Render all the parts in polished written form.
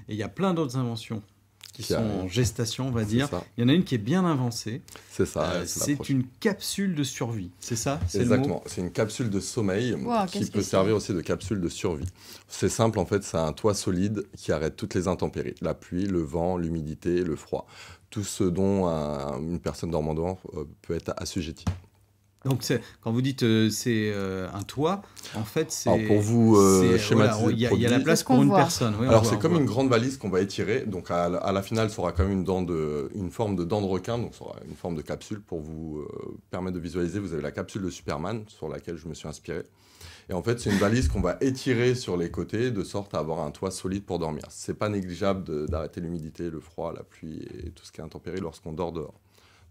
Et il y a plein d'autres inventions qui sont en gestation, on va C'est dire. ça. Il y en a une qui est bien avancée. C'est ça. C'est une capsule de survie, c'est ça? C'est Exactement. C'est une capsule de sommeil qui peut servir aussi de capsule de survie. C'est simple, en fait, c'est un toit solide qui arrête toutes les intempéries. La pluie, le vent, l'humidité, le froid. Tout ce dont une personne dormant dehors peut être assujettie. Donc, quand vous dites c'est un toit, en fait, c'est... Alors pour vous schématiser voilà, il y a la place qu'on pour une voit. personne. Oui, Alors c'est comme une grande valise qu'on va étirer. Donc à la finale, ça aura quand même une forme de dent de requin. Donc ça aura une forme de capsule pour vous permettre de visualiser. Vous avez la capsule de Superman sur laquelle je me suis inspiré. Et en fait, c'est une valise qu'on va étirer sur les côtés de sorte à avoir un toit solide pour dormir. C'est pas négligeable d'arrêter l'humidité, le froid, la pluie et tout ce qui est intempérie lorsqu'on dort dehors.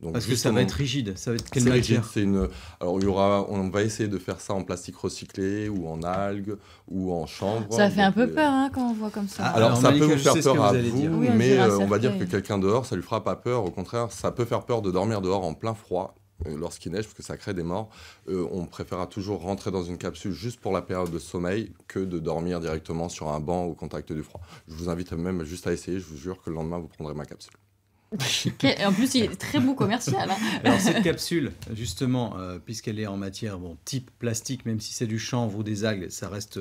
Donc, parce que ça va être rigide, ça va être quelle c'est matière? rigide, alors on va essayer de faire ça en plastique recyclé ou en algues ou en chanvre. Ça fait un peu peur quand on voit comme ça. Alors ça peut vous faire peur à vous, Oui, mais on va dire que quelqu'un dehors, ça lui fera pas peur. Au contraire, ça peut faire peur de dormir dehors en plein froid lorsqu'il neige, parce que ça crée des morts. On préférera toujours rentrer dans une capsule juste pour la période de sommeil que de dormir directement sur un banc au contact du froid. Je vous invite même juste à essayer, je vous jure que le lendemain, vous prendrez ma capsule. En plus, il est très beau commercial. Hein. Alors cette capsule, justement, puisqu'elle est en matière type plastique, même si c'est du chanvre ou des algues, ça reste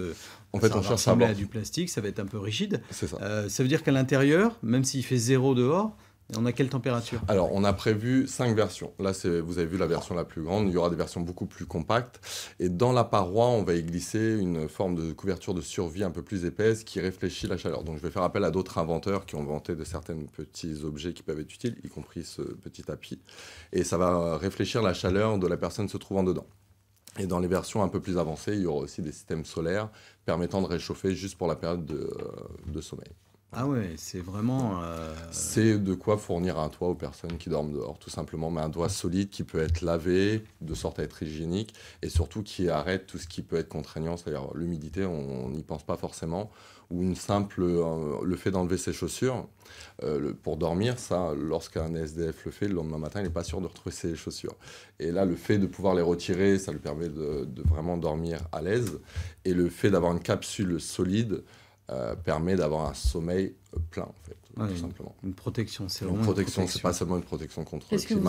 en fait, ça on va cherche ressembler à du plastique, ça va être un peu rigide. C'est ça. Ça veut dire qu'à l'intérieur, même s'il fait 0 dehors, on a quelle température? Alors, on a prévu 5 versions. Là, vous avez vu la version la plus grande. Il y aura des versions beaucoup plus compactes. Et dans la paroi, on va y glisser une forme de couverture de survie un peu plus épaisse qui réfléchit la chaleur. Donc, je vais faire appel à d'autres inventeurs qui ont inventé de certains petits objets qui peuvent être utiles, y compris ce petit tapis. Et ça va réfléchir la chaleur de la personne se trouvant dedans. Et dans les versions un peu plus avancées, il y aura aussi des systèmes solaires permettant de réchauffer juste pour la période de sommeil. Ah ouais, c'est vraiment... C'est de quoi fournir un toit aux personnes qui dorment dehors, tout simplement. Mais un toit solide qui peut être lavé, de sorte à être hygiénique, et surtout qui arrête tout ce qui peut être contraignant, c'est-à-dire l'humidité, on n'y pense pas forcément, ou le fait d'enlever ses chaussures. Pour dormir, ça, lorsqu'un SDF le fait, le lendemain matin, il n'est pas sûr de retrouver ses chaussures. Et là, le fait de pouvoir les retirer, ça lui permet de vraiment dormir à l'aise. Et le fait d'avoir une capsule solide, permet d'avoir un sommeil plein, en fait, tout simplement. Une protection, c'est vraiment une protection. C'est pas seulement une protection contre le climat.